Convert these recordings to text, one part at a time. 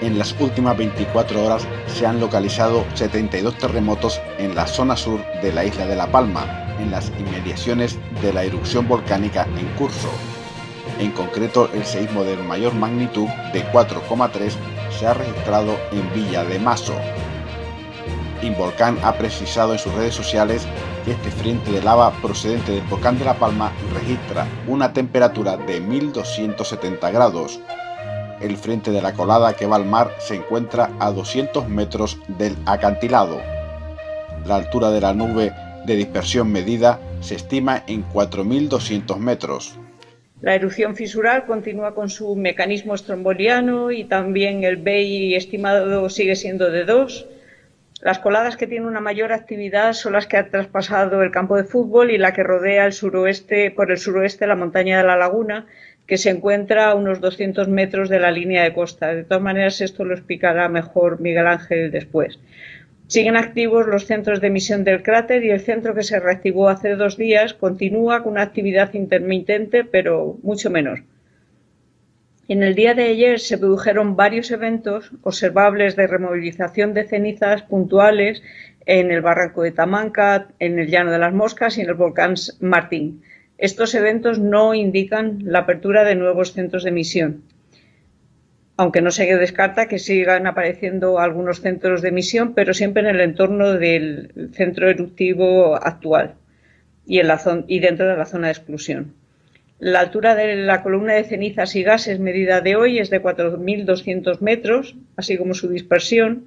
en las últimas 24 horas se han localizado 72 terremotos en la zona sur de la isla de La Palma, en las inmediaciones de la erupción volcánica en curso. En concreto, el seísmo de mayor magnitud de 4,3 se ha registrado en Villa de Mazo. Involcán ha precisado en sus redes sociales que este frente de lava procedente del volcán de La Palma registra una temperatura de 1270 grados. El frente de la colada que va al mar se encuentra a 200 metros del acantilado. La altura de la nube de dispersión medida se estima en 4.200 metros. La erupción fisural continúa con su mecanismo estromboliano y también el BEI estimado sigue siendo de 2. Las coladas que tienen una mayor actividad son las que han traspasado el campo de fútbol y la que rodea por el suroeste la montaña de la Laguna, que se encuentra a unos 200 metros de la línea de costa. De todas maneras, esto lo explicará mejor Miguel Ángel después. Siguen activos los centros de emisión del cráter y el centro, que se reactivó hace 2 días, continúa con una actividad intermitente, pero mucho menor. En el día de ayer se produjeron varios eventos observables de removilización de cenizas puntuales en el barranco de Tamanca, en el llano de las Moscas y en el volcán Martín. Estos eventos no indican la apertura de nuevos centros de emisión, aunque no se descarta que sigan apareciendo algunos centros de emisión, pero siempre en el entorno del centro eruptivo actual y dentro de la zona de exclusión. La altura de la columna de cenizas y gases medida de hoy es de 4.200 metros, así como su dispersión.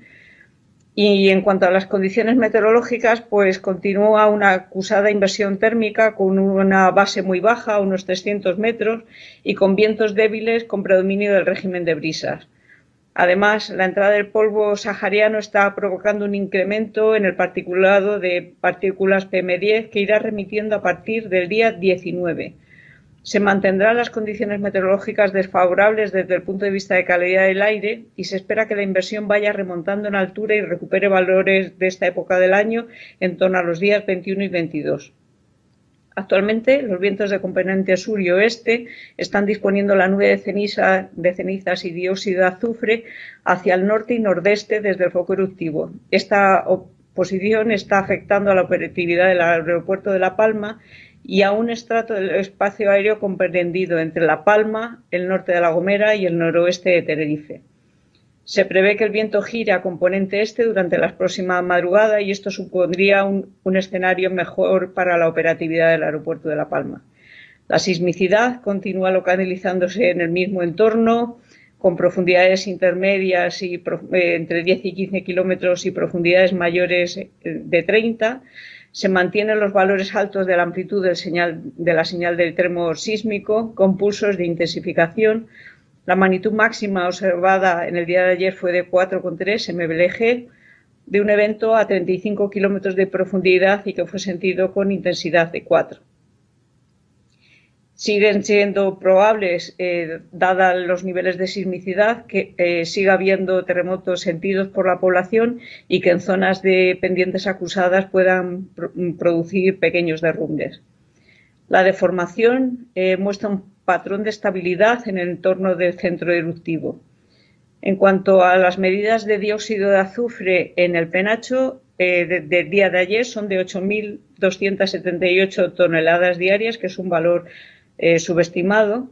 Y en cuanto a las condiciones meteorológicas, pues continúa una acusada inversión térmica con una base muy baja, unos 300 metros, y con vientos débiles con predominio del régimen de brisas. Además, la entrada del polvo sahariano está provocando un incremento en el particulado de partículas PM10 que irá remitiendo a partir del día 19. Se mantendrán las condiciones meteorológicas desfavorables desde el punto de vista de calidad del aire y se espera que la inversión vaya remontando en altura y recupere valores de esta época del año en torno a los días 21 y 22. Actualmente, los vientos de componente sur y oeste están disponiendo la nube de cenizas y dióxido de azufre hacia el norte y nordeste desde el foco eruptivo. Esta posición está afectando a la operatividad del aeropuerto de La Palma y a un estrato del espacio aéreo comprendido entre La Palma, el norte de La Gomera y el noroeste de Tenerife. Se prevé que el viento gire a componente este durante la próxima madrugada y esto supondría un escenario mejor para la operatividad del aeropuerto de La Palma. La sismicidad continúa localizándose en el mismo entorno, con profundidades intermedias entre 10 y 15 kilómetros y profundidades mayores de 30. Se mantienen los valores altos de la amplitud de la señal del tremor sísmico, con pulsos de intensificación. La magnitud máxima observada en el día de ayer fue de 4,3 MBLG, de un evento a 35 kilómetros de profundidad y que fue sentido con intensidad de 4. Siguen siendo probables, dadas los niveles de sismicidad, que siga habiendo terremotos sentidos por la población y que en zonas de pendientes acusadas puedan producir pequeños derrumbes. La deformación muestra un patrón de estabilidad en el entorno del centro eruptivo. En cuanto a las medidas de dióxido de azufre en el penacho, del día de ayer son de 8.278 toneladas diarias, que es un valor subestimado,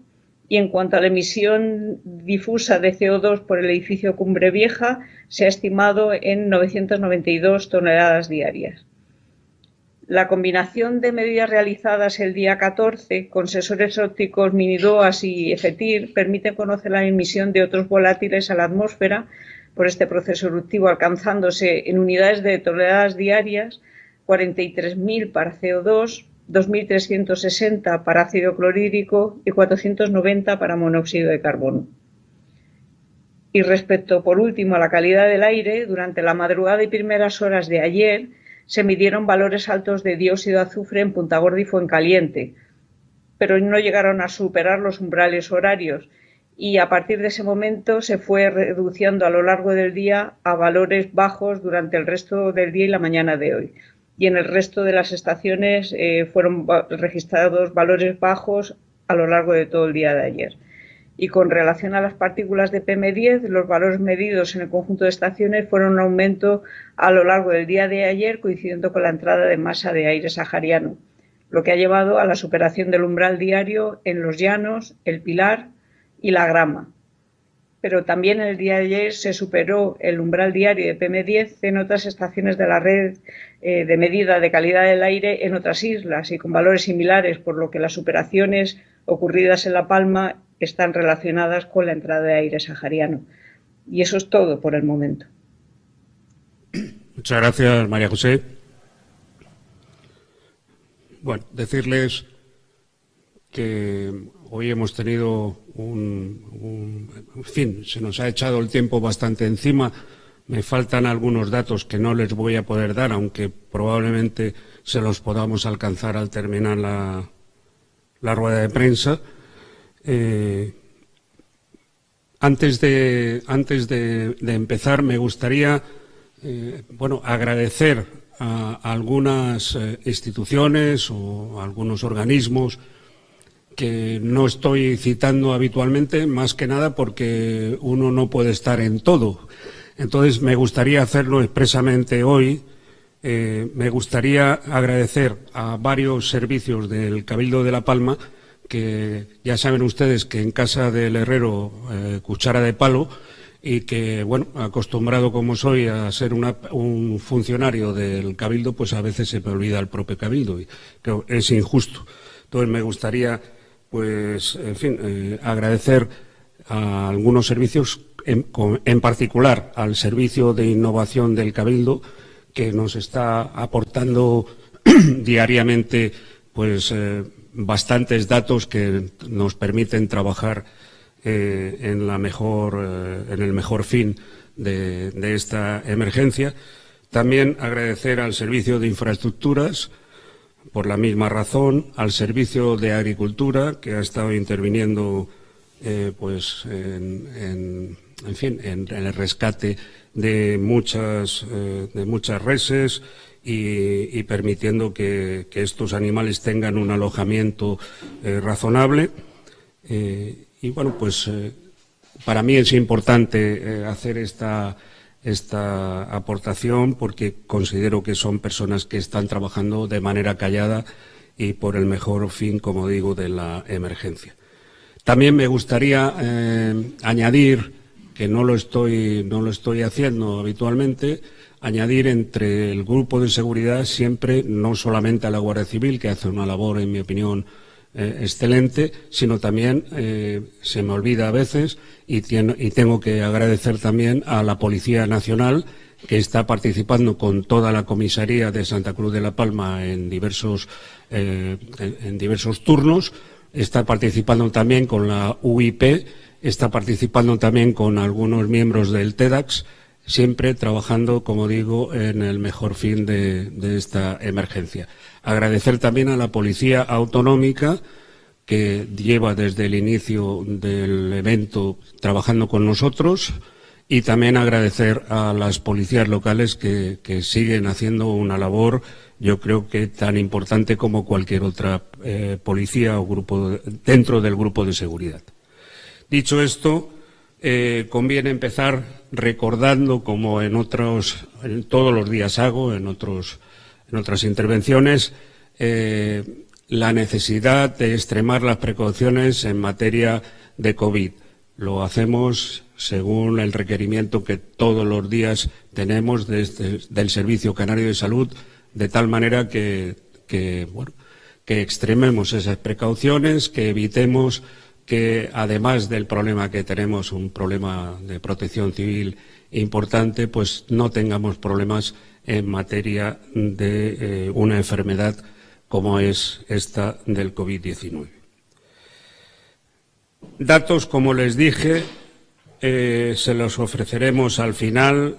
y en cuanto a la emisión difusa de CO2 por el edificio Cumbre Vieja, se ha estimado en 992 toneladas diarias. La combinación de medidas realizadas el día 14 con sensores ópticos Minidoas y EFETIR permite conocer la emisión de otros volátiles a la atmósfera por este proceso eruptivo, alcanzándose en unidades de toneladas diarias 43.000 para CO2, 2.360 para ácido clorhídrico y 490 para monóxido de carbono. Y respecto, por último, a la calidad del aire, durante la madrugada y primeras horas de ayer se midieron valores altos de dióxido de azufre en Punta Gorda y Fuencaliente, pero no llegaron a superar los umbrales horarios y a partir de ese momento se fue reduciendo a lo largo del día a valores bajos durante el resto del día y la mañana de hoy. Y en el resto de las estaciones fueron registrados valores bajos a lo largo de todo el día de ayer. Y con relación a las partículas de PM10, los valores medidos en el conjunto de estaciones fueron un aumento a lo largo del día de ayer, coincidiendo con la entrada de masa de aire sahariano, lo que ha llevado a la superación del umbral diario en Los Llanos, El Pilar y La Grama. Pero también el día de ayer se superó el umbral diario de PM10 en otras estaciones de la red de medida de calidad del aire en otras islas y con valores similares, por lo que las superaciones ocurridas en La Palma están relacionadas con la entrada de aire sahariano. Y eso es todo por el momento. Muchas gracias, María José. Bueno, decirles que hoy hemos tenido en fin, se nos ha echado el tiempo bastante encima. Me faltan algunos datos que no les voy a poder dar, aunque probablemente se los podamos alcanzar al terminar la rueda de prensa. Antes de empezar, me gustaría agradecer a algunas instituciones o a algunos organismos que no estoy citando habitualmente, más que nada porque uno no puede estar en todo. Entonces, me gustaría hacerlo expresamente hoy. Me gustaría agradecer a varios servicios del Cabildo de La Palma, que ya saben ustedes que en casa del herrero cuchara de palo, y que, bueno, acostumbrado como soy a ser un funcionario del Cabildo, pues a veces se me olvida el propio Cabildo y creo que es injusto. Entonces me gustaría, pues, en fin, agradecer a algunos servicios, en particular al Servicio de Innovación del Cabildo, que nos está aportando diariamente, pues, bastantes datos que nos permiten trabajar en el mejor fin de esta emergencia. También agradecer al Servicio de Infraestructuras, por la misma razón, al Servicio de Agricultura, que ha estado interviniendo pues en el rescate de muchas reses y permitiendo que estos animales tengan un alojamiento razonable. Y bueno, pues para mí es importante hacer esta aportación porque considero que son personas que están trabajando de manera callada y por el mejor fin, como digo, de la emergencia. También me gustaría añadir, que no lo estoy haciendo habitualmente, añadir entre el grupo de seguridad siempre, no solamente a la Guardia Civil, que hace una labor, en mi opinión, excelente, sino también, se me olvida a veces, y tengo que agradecer también a la Policía Nacional, que está participando con toda la comisaría de Santa Cruz de la Palma en diversos turnos, está participando también con la UIP, está participando también con algunos miembros del TEDx, siempre trabajando, como digo, en el mejor fin de esta emergencia. Agradecer también a la Policía Autonómica, que lleva desde el inicio del evento trabajando con nosotros, y también agradecer a las policías locales que siguen haciendo una labor, yo creo que tan importante como cualquier otra policía o grupo dentro del grupo de seguridad. Dicho esto, conviene empezar recordando, como en todos los días hago, en otras intervenciones, la necesidad de extremar las precauciones en materia de COVID. Lo hacemos según el requerimiento que todos los días tenemos del Servicio Canario de Salud, de tal manera que extrememos esas precauciones, que evitemos que, además del problema que tenemos, un problema de protección civil importante, pues no tengamos problemas en materia de una enfermedad como es esta del COVID-19. Datos, como les dije, se los ofreceremos al final.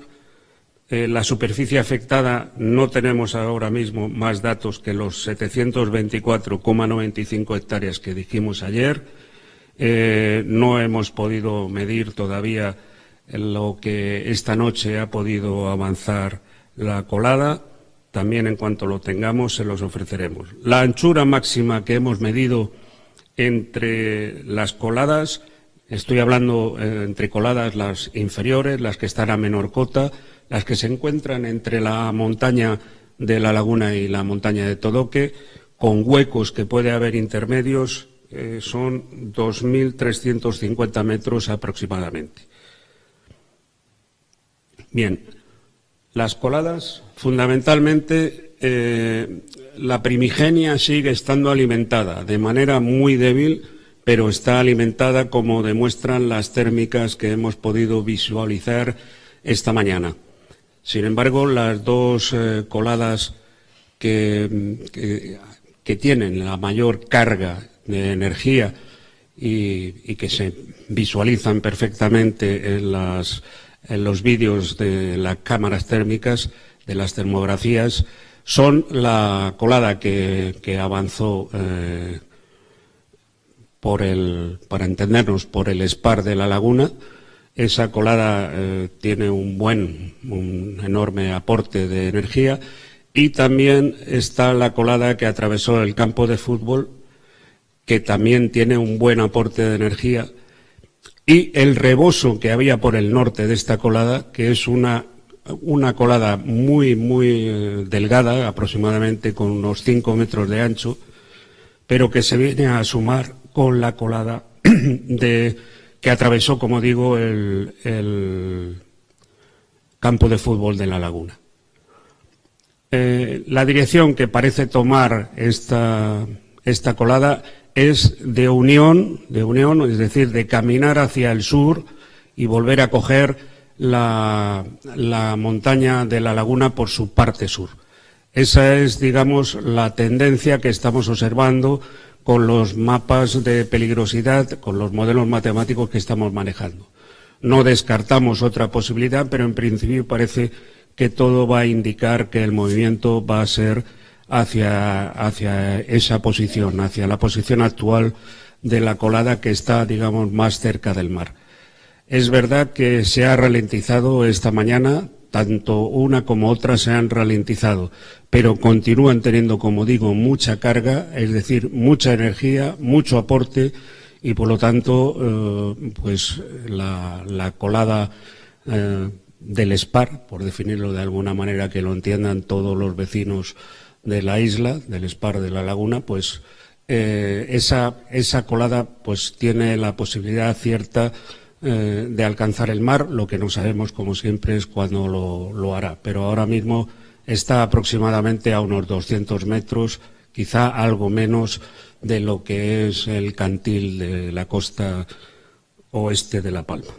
La superficie afectada, no tenemos ahora mismo más datos que los 724,95 hectáreas que dijimos ayer. No hemos podido medir todavía lo que esta noche ha podido avanzar la colada. También, en cuanto lo tengamos, se los ofreceremos. La anchura máxima que hemos medido entre las coladas Estoy hablando entre coladas las inferiores, las que están a menor cota, las que se encuentran entre la montaña de La Laguna y la montaña de Todoque, con huecos que puede haber intermedios, son 2.350 metros aproximadamente. Bien, las coladas, fundamentalmente, la primigenia sigue estando alimentada de manera muy débil, pero está alimentada, como demuestran las térmicas que hemos podido visualizar esta mañana. Sin embargo, las dos coladas que tienen la mayor carga de energía y que se visualizan perfectamente en los vídeos de las cámaras térmicas, de las termografías, son la colada que avanzó para entendernos, por el SPAR de La Laguna. Esa colada tiene un enorme aporte de energía, y también está la colada que atravesó el campo de fútbol, que también tiene un buen aporte de energía, y el rebozo que había por el norte de esta colada, que es una colada muy delgada, aproximadamente con unos 5 metros de ancho, pero que se viene a sumar con la colada que atravesó, como digo, el campo de fútbol de La Laguna. La dirección que parece tomar esta colada es de unión, es decir, de caminar hacia el sur y volver a coger la montaña de La Laguna por su parte sur. Esa es, digamos, la tendencia que estamos observando con los mapas de peligrosidad, con los modelos matemáticos que estamos manejando. No descartamos otra posibilidad, pero en principio parece que todo va a indicar que el movimiento va a ser hacia esa posición, hacia la posición actual de la colada, que está, digamos, más cerca del mar. Es verdad que se ha ralentizado esta mañana, tanto una como otra se han ralentizado, pero continúan teniendo, como digo, mucha carga, es decir, mucha energía, mucho aporte, y por lo tanto, pues la colada del SPAR, por definirlo de alguna manera que lo entiendan todos los vecinos de la isla, del SPAR de La Laguna, pues esa colada pues tiene la posibilidad cierta de alcanzar el mar. Lo que no sabemos, como siempre, es cuándo lo hará, pero ahora mismo está aproximadamente a unos 200 metros, quizá algo menos de lo que es el cantil de la costa oeste de La Palma.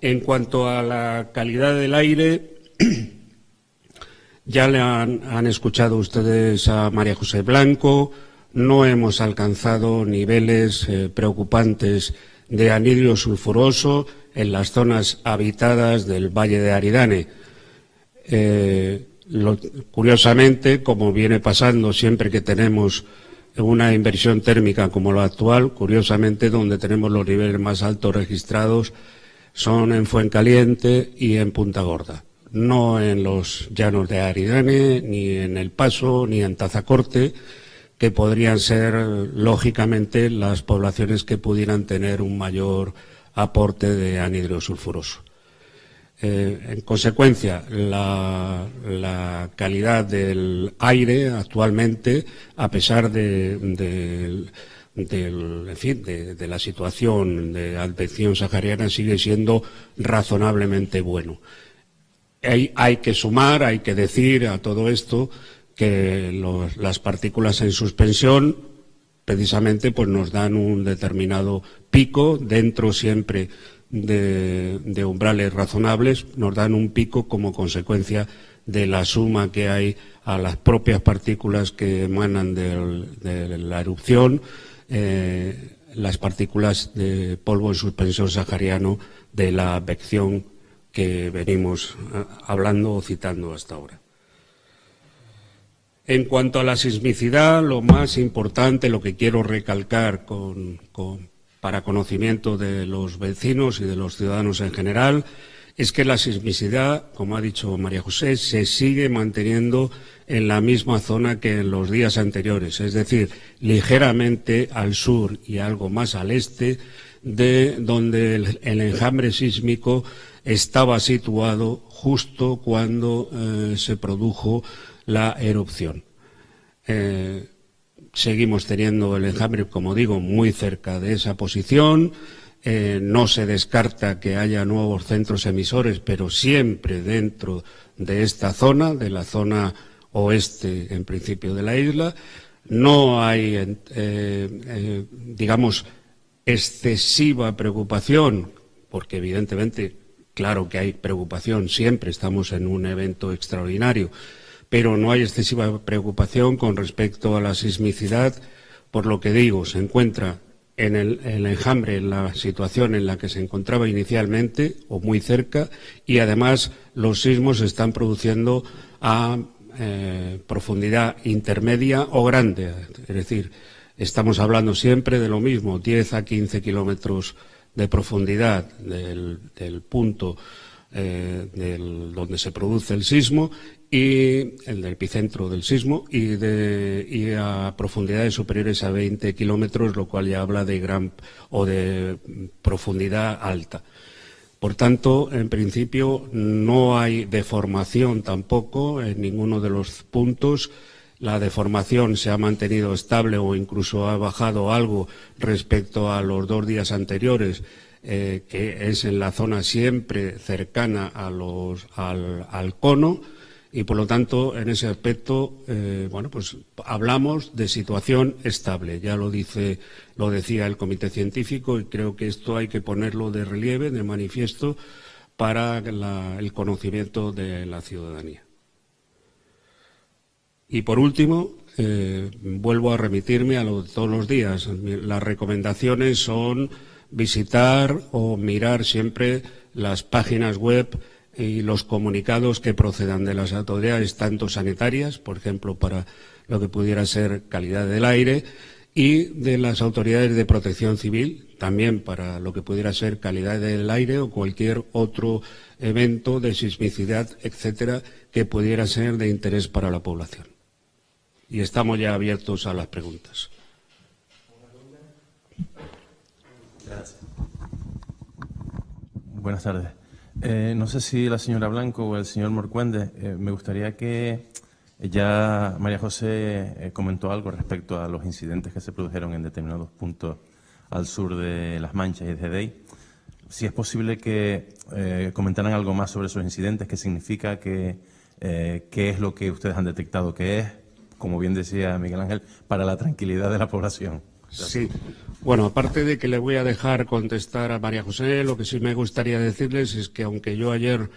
En cuanto a la calidad del aire, ya le han escuchado ustedes a María José Blanco. No hemos alcanzado niveles preocupantes de anhídrido sulfuroso en las zonas habitadas del Valle de Aridane. Curiosamente, como viene pasando siempre que tenemos una inversión térmica como la actual, curiosamente donde tenemos los niveles más altos registrados son en Fuencaliente y en Punta Gorda, no en los llanos de Aridane, ni en El Paso, ni en Tazacorte, que podrían ser, lógicamente, las poblaciones que pudieran tener un mayor aporte de anhídrido sulfuroso. En consecuencia, la calidad del aire actualmente, a pesar de la situación de advección sahariana, sigue siendo razonablemente bueno. Hay que sumar, hay que decir a todo esto que las partículas en suspensión precisamente pues nos dan un determinado pico, dentro siempre de umbrales razonables, nos dan un pico como consecuencia de la suma que hay a las propias partículas que emanan de la erupción, las partículas de polvo en suspensión sahariano de la advección que venimos hablando o citando hasta ahora. En cuanto a la sismicidad, lo más importante, lo que quiero recalcar para conocimiento de los vecinos y de los ciudadanos en general, es que la sismicidad, como ha dicho María José, se sigue manteniendo en la misma zona que en los días anteriores, es decir, ligeramente al sur y algo más al este de donde el enjambre sísmico estaba situado justo cuando se produjo la erupción. Seguimos teniendo el enjambre, como digo, muy cerca de esa posición. No se descarta que haya nuevos centros emisores, pero siempre dentro de esta zona, de la zona oeste, en principio, de la isla. No hay, digamos, excesiva preocupación, porque evidentemente, claro que hay preocupación, siempre estamos en un evento extraordinario, pero no hay excesiva preocupación con respecto a la sismicidad, por lo que digo, se encuentra en el enjambre en la situación en la que se encontraba inicialmente o muy cerca, y además los sismos se están produciendo a profundidad intermedia o grande, es decir, estamos hablando siempre de lo mismo, 10 a 15 kilómetros de profundidad del punto donde se produce el sismo y el del epicentro del sismo y a profundidades superiores a 20 kilómetros, lo cual ya habla de de profundidad alta. Por tanto, en principio no hay deformación tampoco en ninguno de los puntos. La deformación se ha mantenido estable o incluso ha bajado algo respecto a los 2 días anteriores, que es en la zona siempre cercana al cono, y por lo tanto en ese aspecto pues hablamos de situación estable. Ya lo decía el comité científico, y creo que esto hay que ponerlo de relieve, de manifiesto, para el conocimiento de la ciudadanía. Y por último, vuelvo a remitirme a lo de todos los días. Las recomendaciones son visitar o mirar siempre las páginas web y los comunicados que procedan de las autoridades, tanto sanitarias, por ejemplo, para lo que pudiera ser calidad del aire, y de las autoridades de protección civil, también para lo que pudiera ser calidad del aire o cualquier otro evento de sismicidad, etcétera, que pudiera ser de interés para la población. Y estamos ya abiertos a las preguntas. Gracias. Buenas tardes. No sé si la señora Blanco o el señor Morcuende, me gustaría que ya María José comentó algo respecto a los incidentes que se produjeron en determinados puntos al sur de Las Manchas y de Dei. Si es posible que comentaran algo más sobre esos incidentes, qué significa, qué es lo que ustedes han detectado que es, como bien decía Miguel Ángel, para la tranquilidad de la población. Sí. Bueno, aparte de que le voy a dejar contestar a María José, lo que sí me gustaría decirles es que aunque yo ayer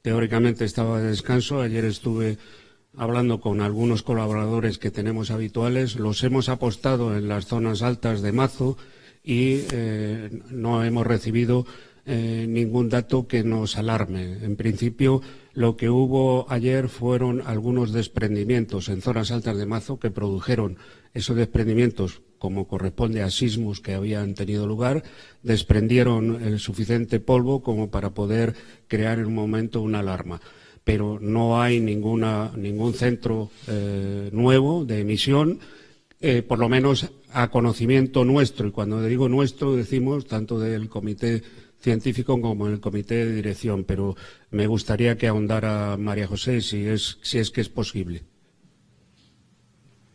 teóricamente estaba de descanso, ayer estuve hablando con algunos colaboradores que tenemos habituales, los hemos apostado en las zonas altas de Mazo y no hemos recibido ningún dato que nos alarme. En principio, lo que hubo ayer fueron algunos desprendimientos en zonas altas de Mazo que produjeron esos desprendimientos, como corresponde a sismos que habían tenido lugar, desprendieron el suficiente polvo como para poder crear en un momento una alarma. Pero no hay ningún centro nuevo de emisión, por lo menos a conocimiento nuestro. Y cuando digo nuestro, decimos tanto del comité científico como el comité de dirección. Pero me gustaría que ahondara María José si es que es posible.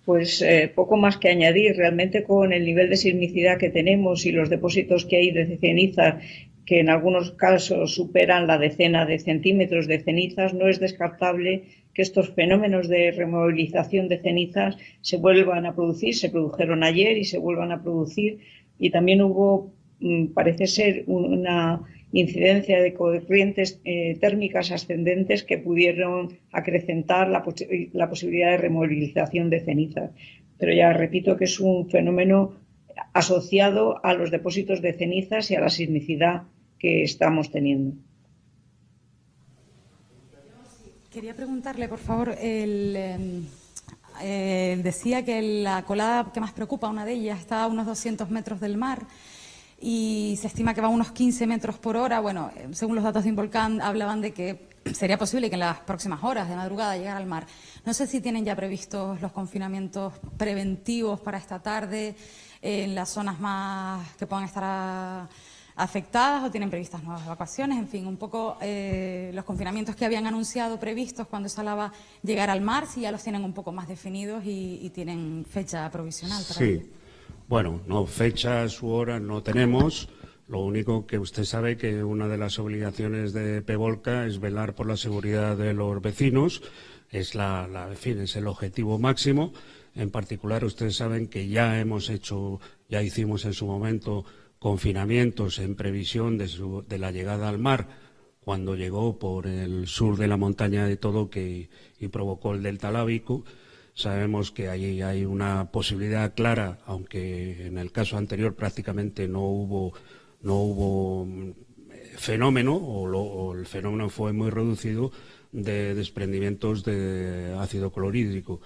Pues poco más que añadir. Realmente con el nivel de sismicidad que tenemos y los depósitos que hay de cenizas, que en algunos casos superan la decena de centímetros de cenizas, no es descartable que estos fenómenos de removilización de cenizas se vuelvan a producir. Se produjeron ayer y se vuelvan a producir. Y también hubo, parece ser, una incidencia de corrientes térmicas ascendentes que pudieron acrecentar la posibilidad de removilización de cenizas. Pero ya repito que es un fenómeno asociado a los depósitos de cenizas y a la sismicidad que estamos teniendo. Quería preguntarle, por favor, decía que la colada que más preocupa, una de ellas, está a unos 200 metros del mar. y se estima que va a unos 15 metros por hora. Bueno, según los datos de Involcan hablaban de que sería posible que en las próximas horas de madrugada llegara al mar. No sé si tienen ya previstos los confinamientos preventivos para esta tarde en las zonas más que puedan estar afectadas, o tienen previstas nuevas evacuaciones, en fin, un poco los confinamientos que habían anunciado previstos cuando se hablaba llegar al mar, si ya los tienen un poco más definidos y tienen fecha provisional para ello. Bueno, no, fechas u horas no tenemos. Lo único que usted sabe que una de las obligaciones de Pevolca es velar por la seguridad de los vecinos, es es el objetivo máximo. En particular, ustedes saben que ya hicimos en su momento confinamientos en previsión de la llegada al mar, cuando llegó por el sur de la montaña de Todoque y provocó el delta lábico. Sabemos que ahí hay una posibilidad clara, aunque en el caso anterior prácticamente no hubo fenómeno, o el fenómeno fue muy reducido, de desprendimientos de ácido clorhídrico.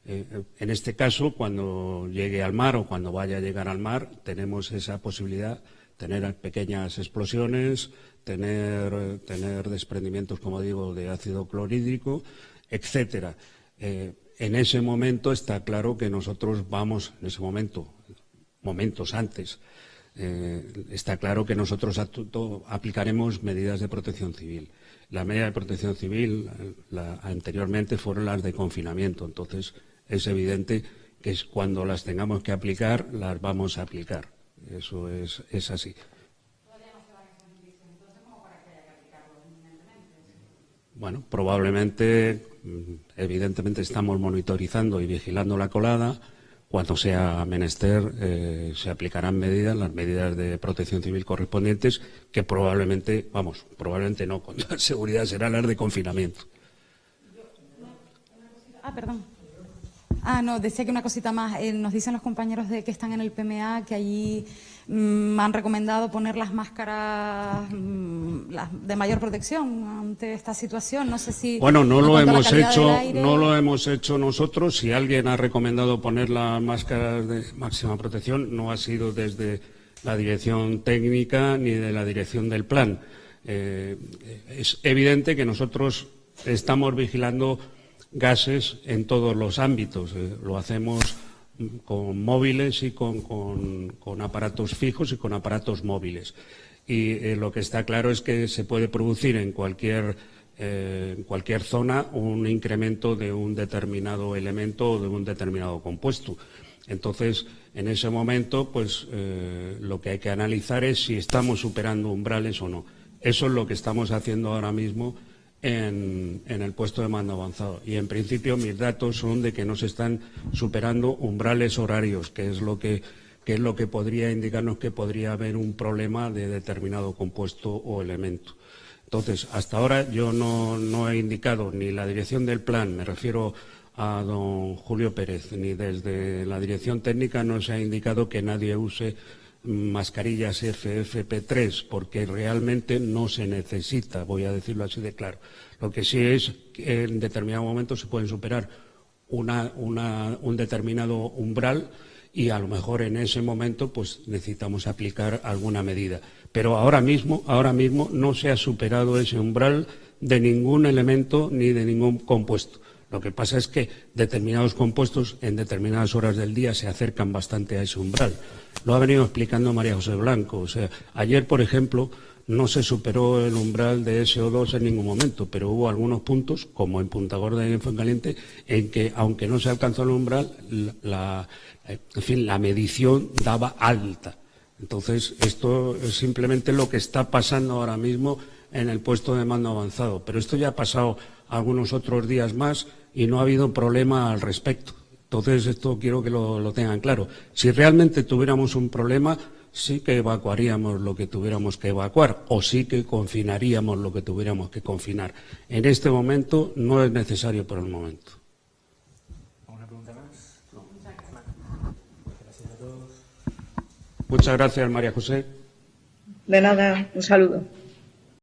En este caso, cuando llegue al mar o cuando vaya a llegar al mar, tenemos esa posibilidad, tener pequeñas explosiones, tener desprendimientos, como digo, de ácido clorhídrico, etcétera. En ese momento está claro que nosotros momentos antes, está claro que nosotros aplicaremos medidas de protección civil. La medida de protección civil anteriormente fueron las de confinamiento, entonces es evidente que cuando las tengamos que aplicar, las vamos a aplicar. Eso es así. ¿Todavía no se van a hacer juicio, entonces, como para que haya que aplicarlo inminentemente? Bueno, probablemente, evidentemente estamos monitorizando y vigilando la colada. Cuando sea menester, se aplicarán las medidas de protección civil correspondientes, que probablemente no, con toda seguridad serán las de confinamiento. Perdón. No, decía que una cosita más. Nos dicen los compañeros que están en el PMA que allí han recomendado poner las máscaras de mayor protección ante esta situación. No sé si... Bueno, no lo hemos hecho nosotros. Si alguien ha recomendado poner las máscaras de máxima protección, no ha sido desde la dirección técnica ni de la dirección del plan. Es evidente que nosotros estamos vigilando gases en todos los ámbitos. Lo hacemos con móviles y con aparatos fijos y con aparatos móviles. Y lo que está claro es que se puede producir en cualquier zona un incremento de un determinado elemento o de un determinado compuesto. Entonces, en ese momento, pues lo que hay que analizar es si estamos superando umbrales o no. Eso es lo que estamos haciendo ahora mismo en el puesto de mando avanzado. Y en principio mis datos son de que no se están superando umbrales horarios, que es lo que podría indicarnos que podría haber un problema de determinado compuesto o elemento. Entonces, hasta ahora yo no he indicado, ni la dirección del plan, me refiero a don Julio Pérez, ni desde la dirección técnica no se ha indicado que nadie use mascarillas FFP3, porque realmente no se necesita, voy a decirlo así de claro. Lo que sí es que en determinado momento se pueden superar un determinado umbral y a lo mejor en ese momento pues necesitamos aplicar alguna medida. Pero ahora mismo no se ha superado ese umbral de ningún elemento ni de ningún compuesto. Lo que pasa es que determinados compuestos en determinadas horas del día se acercan bastante a ese umbral. Lo ha venido explicando María José Blanco. O sea, ayer, por ejemplo, no se superó el umbral de SO2 en ningún momento, pero hubo algunos puntos, como en Punta Gorda y en Fuencaliente, en que, aunque no se alcanzó el umbral, la medición daba alta. Entonces, esto es simplemente lo que está pasando ahora mismo en el puesto de mando avanzado. Pero esto ya ha pasado algunos otros días más y no ha habido problema al respecto. Entonces, esto quiero que lo tengan claro. Si realmente tuviéramos un problema, sí que evacuaríamos lo que tuviéramos que evacuar o sí que confinaríamos lo que tuviéramos que confinar. En este momento no es necesario por el momento. ¿Alguna pregunta más? No. Gracias a todos. Muchas gracias, María José. De nada, un saludo.